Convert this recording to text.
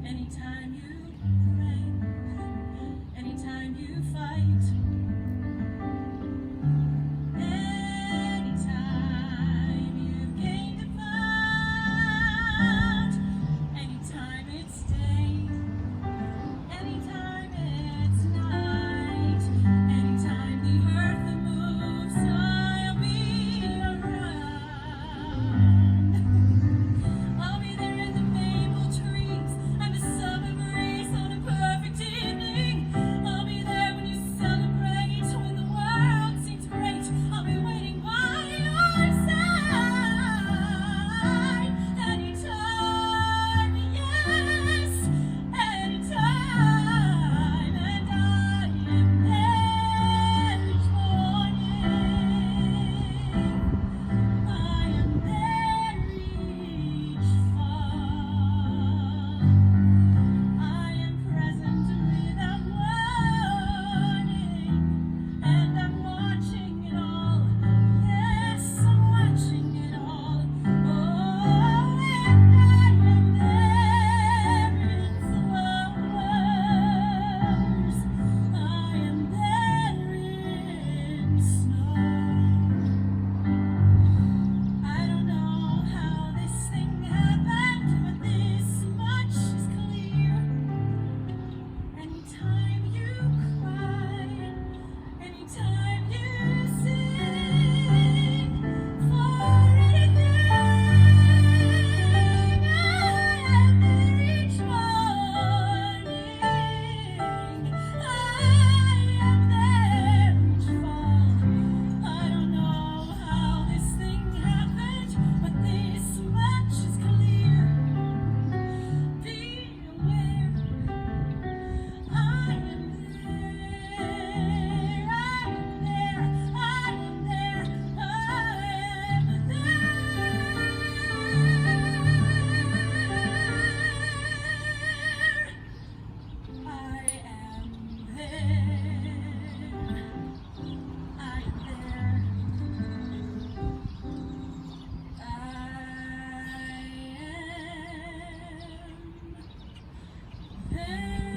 Anytime you pray, anytime you fight, anytime you've gained a fight, anytime it's day, anytime it's night, anytime the earth moves, I'll be around. I'll be there in the maple trees and the summer breeze on a perfect evening. I'll be there when you celebrate, when the world seems great. I'll be waiting by your side. Anytime, yes, anytime, and I am there each morning. I am there each fall. I am present without warning, and I'm watching it all. Yes, I'm watching it all. Oh, and I am there in flowers. I am there in snow. I don't know how this thing happened, but this much is clear. Anytime you cry, anytime you sing, for anything, I am there each morning. I am there each fall. I don't know how this thing happened, but this much is clear. Be aware, I am there, I am there, I am there, I am there.